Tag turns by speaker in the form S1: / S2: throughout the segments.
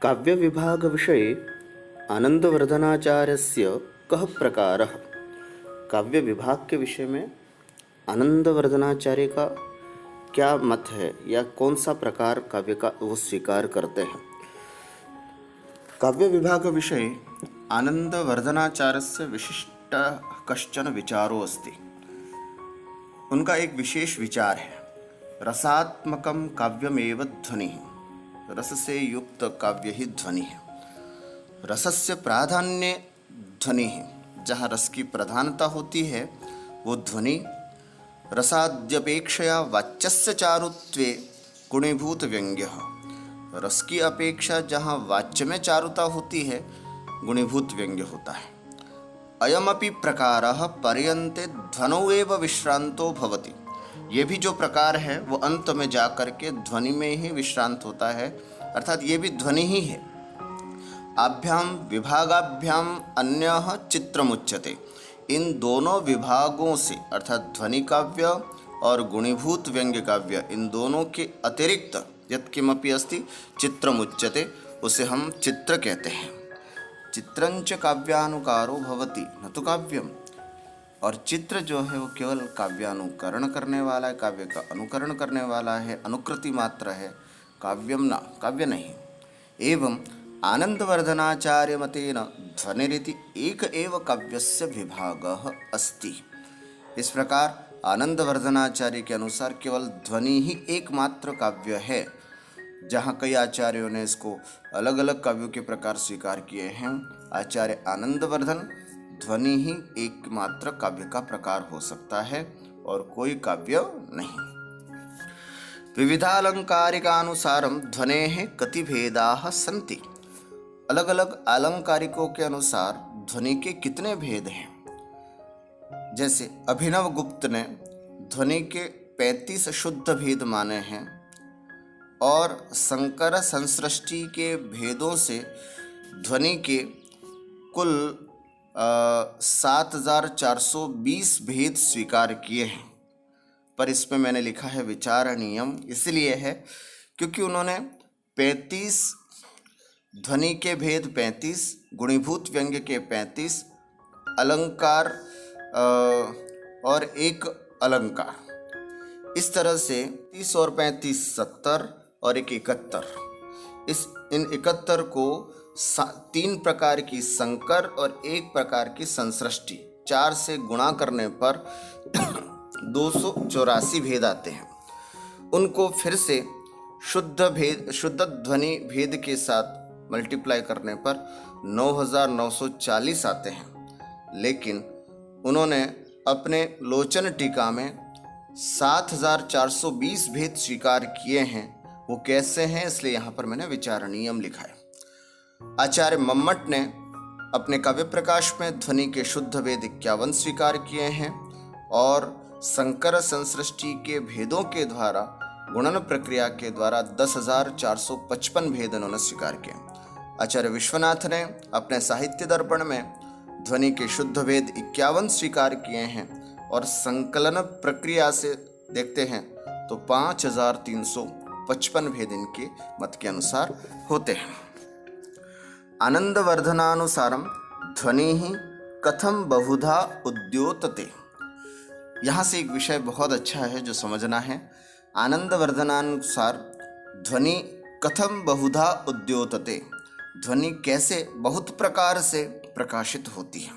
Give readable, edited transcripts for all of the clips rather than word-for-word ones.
S1: काव्यविभागविषये आनंदवर्धनाचार्यस्य कः प्रकारः। काव्य विभाग के विषय में आनंदवर्धनाचार्य का क्या मत है या कौन सा प्रकार काव्य का वो स्वीकार करते हैं। काव्य विभाग विषये आनंदवर्धनाचार्यस्य विशिष्ट कश्चन विचारो अस्ति। उनका एक विशेष विचार है, रसात्मकं काव्यमेव ध्वनिः। रस से युक्त काव्य ही ध्वनि है। रसस्य प्राधान्य ध्वनि है। जहाँ रस की प्रधानता होती है वो ध्वनि। रसाद्यपेक्षया वाच्यस्य चारुत्वे गुणीभूत व्यंग्यः। रस की अपेक्षा जहाँ वाच्य में चारुता होती है गुणीभूत व्यंग्य होता है। अयमपि प्रकारः पर्यन्ते ध्वनौ एव विश्रांतो भवति। ये भी जो प्रकार है वो अंत में जा कर के ध्वनि में ही विश्रांत होता है, अर्थात ये भी ध्वनि ही है। आभ्याम विभागाभ्याम अन्यः चित्रमुच्यते। इन दोनों विभागों से अर्थात ध्वनि काव्य और गुणीभूत व्यंग्य काव्य, इन दोनों के अतिरिक्त यत्किमपि अस्ति चित्रमुच्यते, उसे हम चित्र कहते हैं। चित्रंच काव्यानुकारो भवति न तो काव्यम। और चित्र जो है वो केवल काव्यानुकरण करने वाला है, काव्य का अनुकरण करने वाला है, अनुकृति मात्र है, काव्यम न, काव्य नहीं। एवं आनंदवर्धनाचार्य मतेन ध्वनिरिति एक एव काव्यस्य विभागः अस्ति। इस प्रकार आनंदवर्धनाचार्य के अनुसार केवल ध्वनि ही एकमात्र काव्य है। जहाँ कई आचार्यों ने इसको अलग अलग काव्यों के प्रकार स्वीकार किए हैं, आचार्य आनंदवर्धन ध्वनि ही एकमात्र काव्य का प्रकार हो सकता है और कोई काव्य नहीं। विविधालंकारिकानुसारम ध्वनेः कति भेदाः सन्ति। अलग अलग अलंकारिकों के अनुसार ध्वनि के कितने भेद हैं। जैसे अभिनव गुप्त ने ध्वनि के 35 शुद्ध भेद माने हैं और शंकर संसृष्टि के भेदों से ध्वनि के कुल 7420 भेद स्वीकार किए हैं। पर इसमें मैंने लिखा है विचारणीयम, इसलिए है क्योंकि उन्होंने 35 ध्वनि के भेद 35, गुणीभूत व्यंग्य के 35, अलंकार और एक अलंकार, इस तरह से 30 और 35 70 और एक 71। इन 71 को 3 प्रकार की संकर और 1 प्रकार की संसृष्टि, 4 से गुणा करने पर 284 भेद आते हैं। उनको फिर से शुद्ध ध्वनि भेद के साथ मल्टीप्लाई करने पर 9940 आते हैं। लेकिन उन्होंने अपने लोचन टीका में 7420 भेद स्वीकार किए हैं। वो कैसे हैं, इसलिए यहाँ पर मैंने विचारणीयम लिखा है। आचार्य मम्मट ने अपने काव्य प्रकाश में ध्वनि के शुद्ध भेद 51 स्वीकार किए हैं और संकर संसृष्टि के भेदों के द्वारा गुणन प्रक्रिया के द्वारा 10,455 भेद उन्होंने स्वीकार किए। आचार्य विश्वनाथ ने अपने साहित्य दर्पण में ध्वनि के शुद्ध भेद 51 स्वीकार किए हैं और संकलन प्रक्रिया से देखते हैं तो 5,355 भेद इनके मत के अनुसार होते हैं। आनंदवर्धनानुसारम ध्वनि ही कथम बहुधा उद्योतते। यहाँ से एक विषय बहुत अच्छा है जो समझना है। आनंदवर्धनानुसार ध्वनि कथम बहुधा उद्योतते, ध्वनि कैसे बहुत प्रकार से प्रकाशित होती है,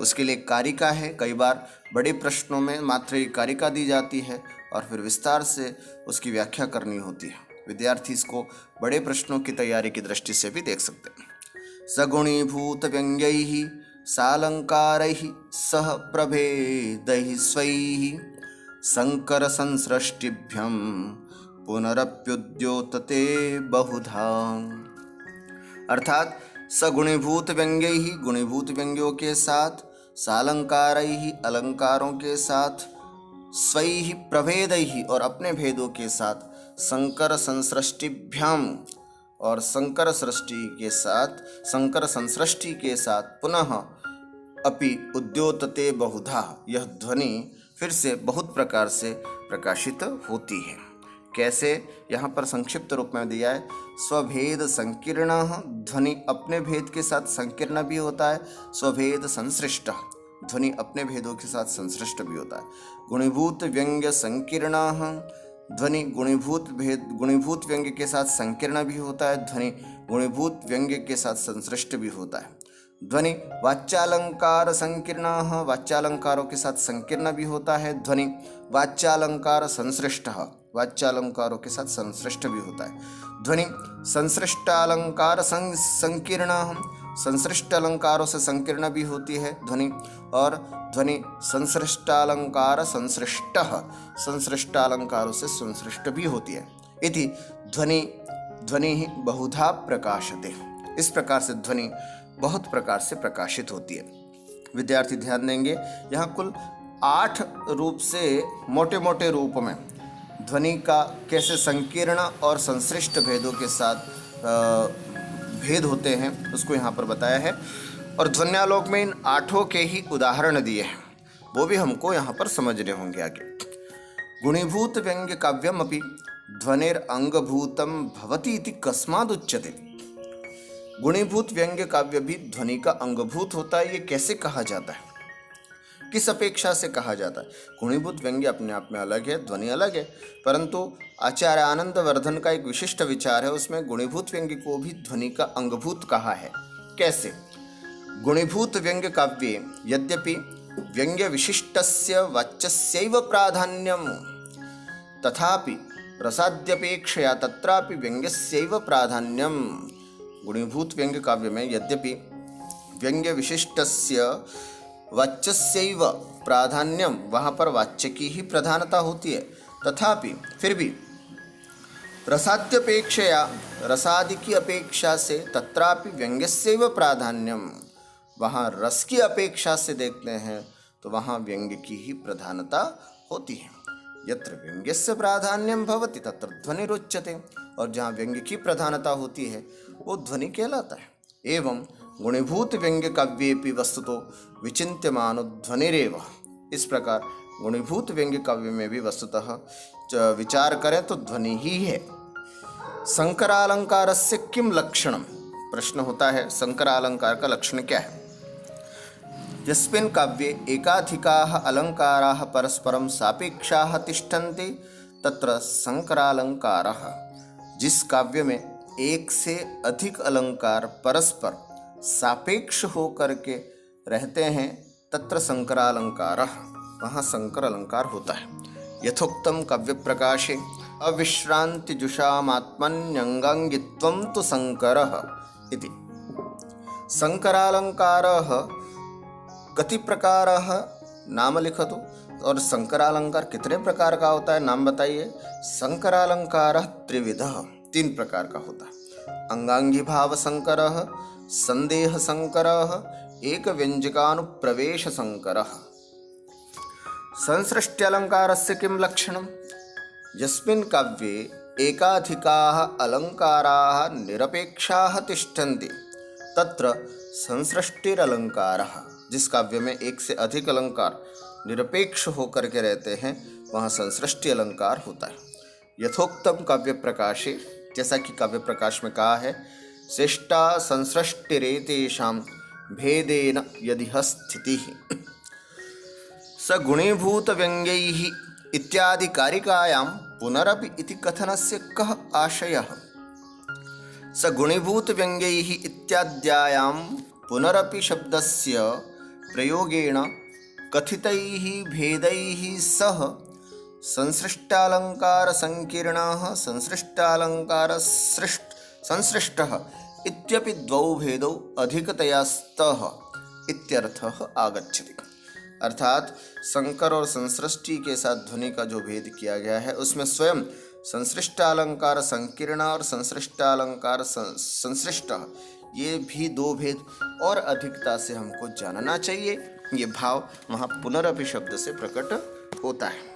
S1: उसके लिए कारिका है। कई बार बड़े प्रश्नों में मात्र एक कारिका दी जाती है और फिर विस्तार से उसकी व्याख्या करनी होती है। विद्यार्थी इसको बड़े प्रश्नों की तैयारी की दृष्टि से भी देख सकते हैं। सगुणीभूत व्यंग्यैः सालंकारैः सह प्रभेदैः स्वैः संकर संसृष्टिभ्यं पुनरप्युद्योतते बहुधा। अर्थात सगुणीभूत व्यंग्यैः गुणीभूत व्यंग्यों के साथ, सालंकारैः अलंकारों के साथ, स्वैः प्रभेदैः और अपने भेदों के साथ, संकर संसृष्टिभ्याम और संकर संसृष्टि के साथ पुनः अपि उद्योतते बहुधा, यह ध्वनि फिर से बहुत प्रकार से प्रकाशित होती है। कैसे, यहाँ पर संक्षिप्त रूप में दिया है। स्वभेद संकीर्ण, ध्वनि अपने भेद के साथ संकीर्ण भी होता है। स्वभेद संसृष्ट, ध्वनि अपने भेदों के साथ संसृष्ट भी होता है। गुणीभूत व्यंग्य संकीर्ण, ध्वनि गुणीभूत व्यंग्य के साथ संकीर्ण भी होता है। ध्वनि गुणीभूत व्यंग्य के साथ संसृष्ट भी होता है। ध्वनि वाच्यालंकार संकीर्ण, वाच्यालंकारों के साथ संकीर्ण भी होता है। ध्वनि वाच्यालंकार संसृष्ट, वाच्यालंकारों के साथ संसृष्ट भी होता है। ध्वनि संसृष्टालंकार संकीर्ण, संसृष्ट अलंकारों से संकीर्ण भी होती है ध्वनि। और ध्वनि संसृष्टालंकार संसृष्ट, संसृष्टालंकारों से संसृष्ट भी होती है। इति ध्वनि ही बहुधा प्रकाशते, इस प्रकार से ध्वनि बहुत प्रकार से प्रकाशित होती है। विद्यार्थी ध्यान देंगे, यहाँ कुल 8 रूप से मोटे मोटे रूप में ध्वनि का कैसे संकीर्ण और संसृष्ट भेदों के साथ भेद होते हैं उसको यहाँ पर बताया है। और ध्वन्यालोक में इन 8 के ही उदाहरण दिए हैं, वो भी हमको यहाँ पर समझने होंगे आगे। गुणीभूत व्यंग्य काव्यम अपि ध्वनिर अंगभूतम भवति इति कस्माद उच्यते। गुणीभूत व्यंग्य काव्य भी ध्वनि का अंगभूत होता है, ये कैसे कहा जाता है, किस अपेक्षा से कहा जाता है। गुणीभूत व्यंग्य अपने आप में अलग है, ध्वनि अलग है, परंतु आचार्य आनंद वर्धन का एक विशिष्ट विचार है, उसमें गुणीभूत व्यंग्य को भी ध्वनि का अंगभूत कहा है। कैसे? गुणीभूत व्यंग्य काव्ये यद्यपि व्यंग्य विशिष्टस्य वाच्यस्यैव प्राधान्यम तथापि रसाद्यपेक्षया तत्रापि व्यंग्यस्यैव प्राधान्यम। गुणीभूत व्यंग्य काव्य में यद्यपि व्यंग्य विशिष्टस्य वाच्यस्यैव प्राधान्यम, वहाँ पर वाच्य की ही प्रधानता होती है, तथापि फिर भी रसाद्यपेक्षया, रसादि की अपेक्षा से तत्रापि व्यंग्यस्यैव प्राधान्यम, वहाँ रस की अपेक्षा से देखते हैं तो वहाँ व्यंग्य की ही प्रधानता होती है। यत्र व्यंग्यस्य प्राधान्यम भवति तत्र ध्वनिरुच्यते, और जहाँ व्यंग्य की प्रधानता होती है वो ध्वनि कहलाता है। एवं गुणीभूत व्यंग्य काव्येपि वस्तुतो विचिन्त्यमानो ध्वनिरेव। इस प्रकार गुणीभूत व्यंग्य काव्य में भी वस्तुतः विचार करें तो ध्वनि ही है। संकरालंकारस्य किम लक्षणम, प्रश्न होता है संकरालंकार का लक्षण क्या है। यस्मिन् काव्ये एकाधिकाः अलंकाराः परस्परं सापेक्षाः तिष्ठन्ति तत्र संकरालंकारः। जिस काव्य में एक से अधिक अलंकार परस्पर सापेक्ष होकर के रहते हैं तत्र संकरालंकारः, वहाँ संकर अलंकार होता है। यथोक्तम काव्य प्रकाशे अविश्रांतिजुषामात्मन्यंगांगित्वं तु संकरः इति। संकरालंकारः कति प्रकारः नाम लिखतु, और संकरालंकार कितने प्रकार का होता है नाम बताइए। संकरालंकारः त्रिविधः, 3 प्रकार का होता है। अंगांगी भाव संकरः, संदेह संकरः, एक व्यंजकानुप्रवेश संकरः। संसृष्ट्यलंकारस्य किं लक्षणं। यस्मिन् काव्ये एकाधिकाः अलंकाराः निरपेक्षाः तिष्ठन्ति तत्र संसृष्टिरलंकारः। जिस काव्य में एक से अधिक अलंकार निरपेक्ष होकर के रहते हैं वहाँ संसृष्टि अलंकार होता है। यथोक्तम काव्य प्रकाशे, जैसा कि काव्य प्रकाश में कहा है, श्रेष्ठा संसृष्टिरेतेषां भेदेन यदिह स्थितिः स गुणीभूत व्यंग्यैः इत्यादि कारिकायां पुनरपि इति कथनस्य कः आशयः। स गुणीभूत व्यंग्यैः इत्याद्यायां पुनरपि शब्दस्य प्रयोगेण कथितैः भेदैः सह संसृष्टालंकार संकीर्णः संसृष्टालंकार संसृष्टः इत्यपि द्वौ भेदौ अधिकतया स्तः इत्यर्थः आगच्छति। अर्थात संकर और संसृष्टि के साथ ध्वनि का जो भेद किया गया है उसमें स्वयं संसृष्टालंकार संकीर्ण और संसृष्टालंकार संसृष्ट, ये भी 2 भेद और अधिकता से हमको जानना चाहिए। ये भाव वहाँ पुनरपि शब्द से प्रकट होता है।